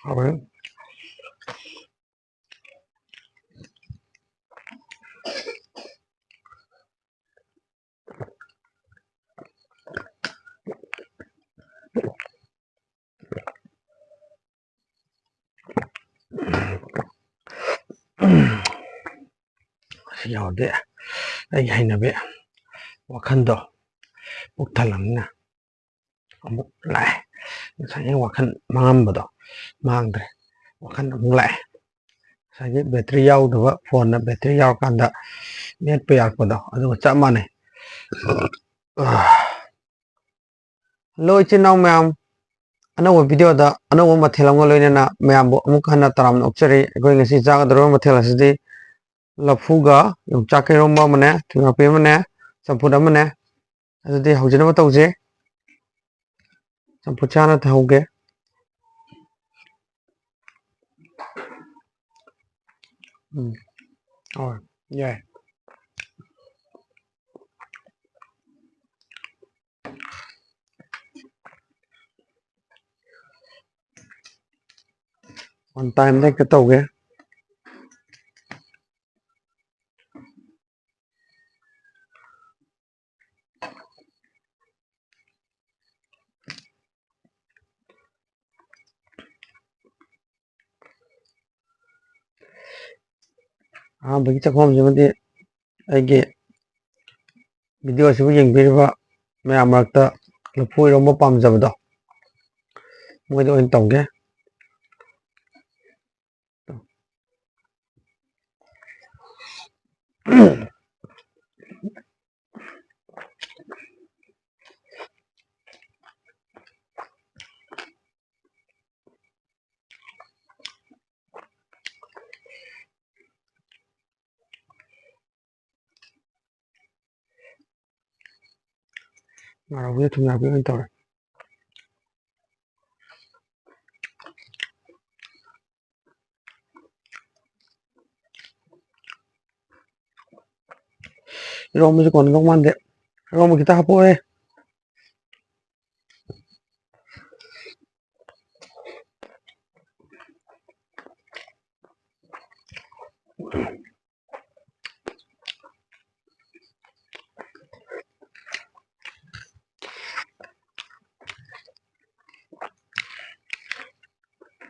하고요. 여기 ꯑꯩꯒꯤ ꯍꯩꯅꯕꯤ ꯋꯥꯈꯜꯗꯣ ꯄꯨꯛ ꯊꯜꯂꯝꯅꯤꯅ ꯑꯃꯨꯛ ꯂꯥꯛꯑꯦ. ꯉꯁꯥꯏꯒꯤ ꯋꯥꯈꯜ ꯃꯥꯡꯉꯝꯕꯗꯣ ꯃꯥꯡꯗ꯭ꯔꯦ. ꯋꯥꯈꯜ ꯑꯃꯨꯛ ꯂꯥꯛꯑꯦ. ꯉꯁꯥꯏꯒꯤ ꯕꯦꯇ꯭ꯔꯤ ꯌꯥꯎꯗꯕ ꯐꯣꯟꯅ ꯕꯦꯇ꯭ꯔꯤ ꯌꯥꯎꯔꯀꯥꯟꯗ ꯃꯦꯠꯄ ꯌꯥꯔꯛꯄꯗꯣ ꯑꯗꯨꯒ ꯆꯞ ꯃꯥꯟꯅꯩ. ꯍꯜꯂꯣ ꯏꯆꯤꯟ ꯏꯅꯥꯎ ꯃꯌꯥꯝ, ꯑꯅꯧꯕ ꯚꯤꯗꯤꯑꯣꯗ ꯑꯅꯧꯕ ꯃꯊꯦꯜ ꯑꯃꯒ ꯂꯣꯏꯅꯅ ꯃꯌꯥꯝꯕꯨ ꯑꯃꯨꯛ ꯍꯟꯅ ꯇꯔꯥꯝꯅ ꯑꯣꯛꯆꯔꯤ. ꯑꯩꯈꯣꯏ ꯉꯁꯤ ꯆꯥꯒꯗꯧꯔꯤꯕ ꯃꯊꯦꯜ ꯑꯁꯤꯗꯤ ꯂꯐꯨꯒ ꯌꯣꯡꯆꯥꯛ ꯏꯔꯣꯝꯕ ꯑꯃꯅꯦ, ꯊꯨꯝꯌꯥꯛꯄꯤ ꯑꯃꯅꯦ, ꯆꯝꯐꯨꯠ ꯑꯃꯅꯦ. ꯑꯗꯨꯗꯤ ꯍꯧꯖꯅꯕ ꯇꯧꯁꯦ. ꯆꯝꯐꯨꯠ ꯍꯥꯟꯅ ꯇꯧꯍꯧꯒꯦ. ꯍꯣꯏ ꯌꯥꯏ. ꯋꯥꯟ ꯇꯥꯏꯝꯗ ꯍꯦꯛꯇ ꯇꯧꯒꯦ. ꯑꯍꯥꯟꯕꯒꯤ ꯆꯈꯣꯝꯁꯤꯃꯗꯤ ꯑꯩꯒꯤ ꯚꯤꯗꯤꯑꯣ ꯑꯁꯤꯕꯨ ꯌꯦꯡꯕꯤꯔꯤꯕ ꯃꯌꯥꯝ ꯃꯔꯛꯇ ꯂꯐꯨ ꯏꯔꯣꯝꯕ ꯄꯥꯝꯖꯕꯗꯣ ꯃꯣꯏꯗ ꯑꯣꯏꯅ ꯇꯧꯒꯦ. ꯉꯥꯔꯧꯁꯦ ꯊꯨꯝꯌꯥꯛꯄꯤ ꯑꯣꯏꯅ ꯇꯧꯔꯦ. 이러면서 거는 것만 돼. 이러면 기타 뽀해.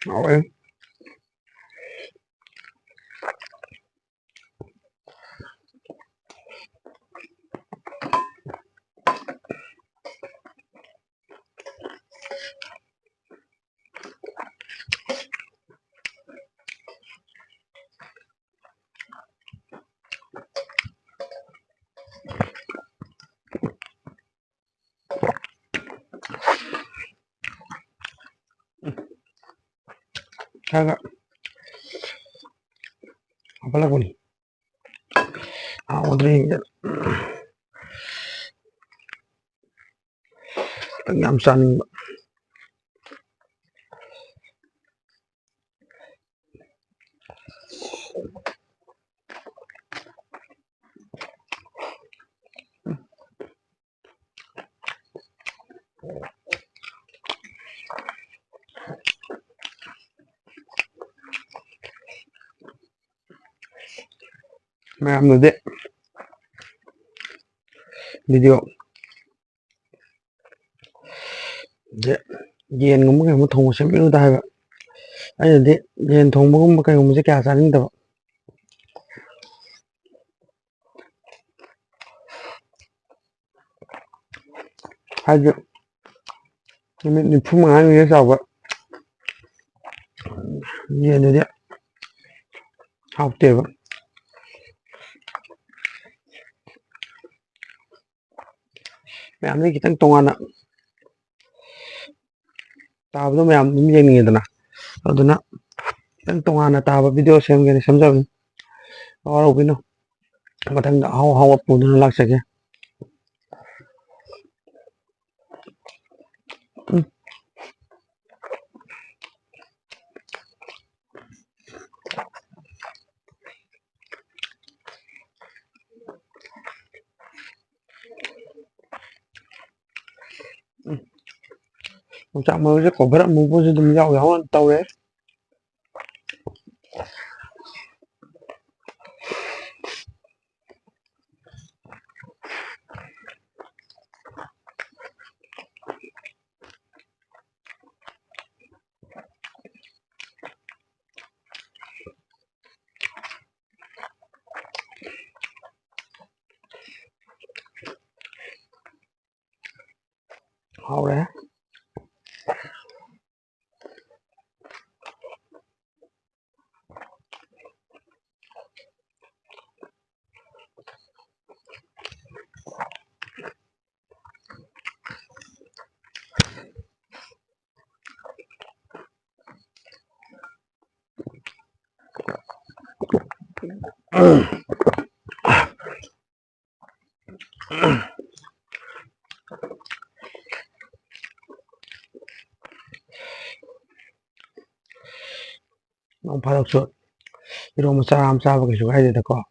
Rồi. Kagak. Apa lagi nih? Udah nyam san. ꯃꯌꯥꯝꯅꯗꯤ ꯚꯤꯗꯤꯑꯣ ꯌꯦꯟꯒꯨꯝꯕ ꯀꯩꯒꯨꯝꯕ ꯊꯣꯡꯕ ꯁꯦꯝꯕꯤꯌꯨꯗ ꯍꯥꯏꯕ. ꯑꯩꯅꯗꯤ ꯌꯦꯟ ꯊꯣꯡꯕꯒꯨꯝꯕ ꯀꯩꯒꯨꯝꯕꯁꯦ ꯀꯌꯥ ꯆꯥꯅꯤꯡꯗꯕ. ꯍꯥꯏꯗꯤ ꯅꯨꯃꯤꯠ 95ꯅꯤ ꯆꯥꯎꯕ ꯌꯦꯟꯗꯨꯗꯤ ꯍꯥꯎꯇꯦꯕ. ꯃꯌꯥꯝꯗꯒꯤ ꯈꯤꯇꯪ ꯇꯣꯉꯥꯟꯅ ꯇꯥꯕꯗꯣ ꯃꯌꯥꯝ ꯑꯗꯨꯝ ꯌꯦꯡꯅꯤꯡꯉꯦꯗꯅ, ꯑꯗꯨꯅ ꯈꯤꯇꯪ ꯇꯣꯉꯥꯟꯅ ꯇꯥꯕ ꯚꯤꯗꯤꯑꯣ ꯁꯦꯝꯒꯦꯅ ꯁꯦꯝꯖꯕꯅꯤ. ꯍꯔꯥꯎꯕꯤꯅꯣ. ꯃꯊꯪꯗ ꯑꯍꯥꯎ ꯑꯍꯥꯎꯕ ꯄꯨꯗꯨꯅ ꯂꯥꯛꯆꯒꯦ. ꯌꯣꯡꯆꯥꯛ ꯃꯔꯨꯁꯦ ꯀꯣꯚꯔ ꯑꯃꯨꯕꯁꯨ ꯑꯗꯨꯝ ꯌꯥꯎꯅ ꯇꯧꯔꯦ. Hau래. Nong 파덕수 이러면 쌈 싸보기 좀 해야 되고.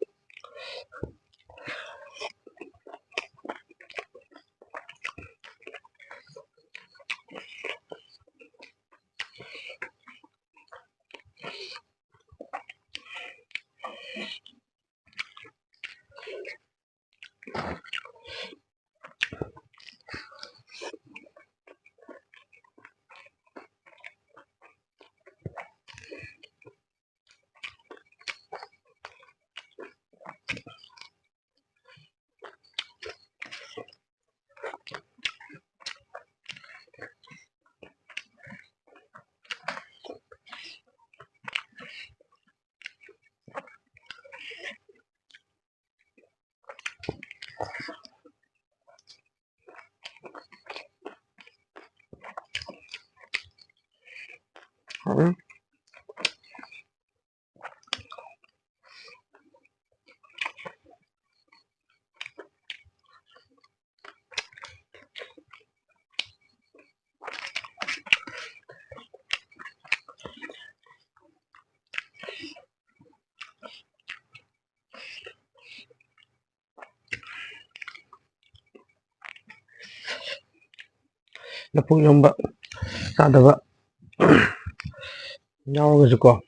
Lapung yomba sadaba yauragasuko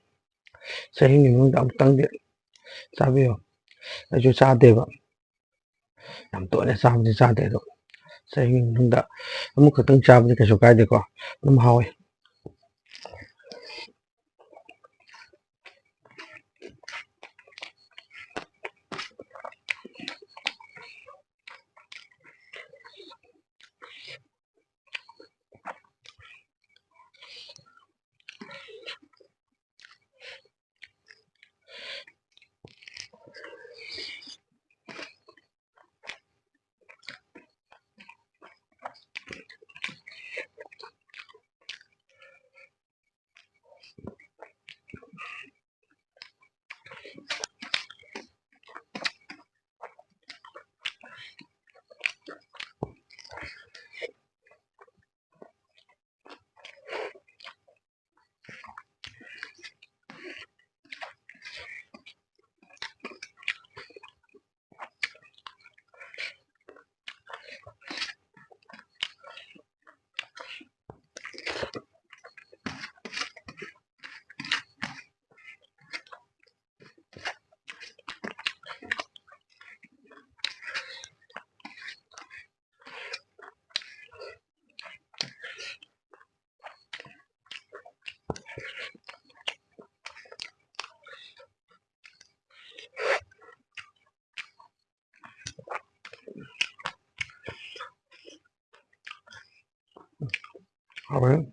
chahi manungda amutangdi chabiyo. Aisu chadeba. Yam toine chabadi chade ado chahi manungda amuk khatang chabadi kaisu kaideko. Adum hawi. Hawi.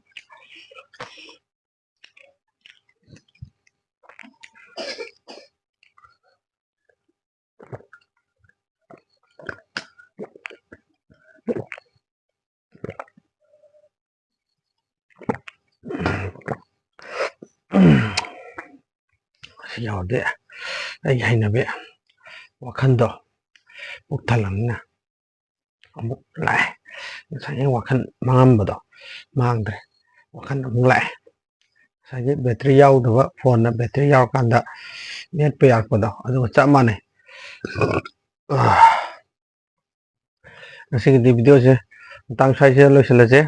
Yaude ai hainabe wakhando puk thalamna amuk lae. Ngasai wakan mangambado mangdre. Wakan amuk lae. Ngasai battery yaudaba phone na battery yaukanda net pa yakpado aduga chap manai. Ngasigidi video se tang sai se loisilase.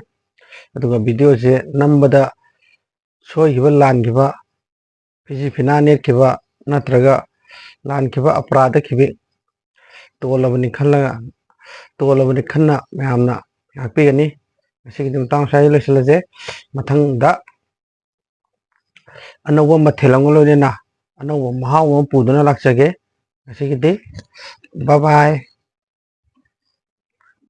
Aduga video se nambada soigiba langiba pisi phina netkiba natraga lankiba aparada kibi tolabani khanna mayamna yakpigani. Ngasigidi tang sai loisilase. Mathangda anauba mathel amga loinena anauba mahau ama puduna laksage. Ngasigidi bye bye.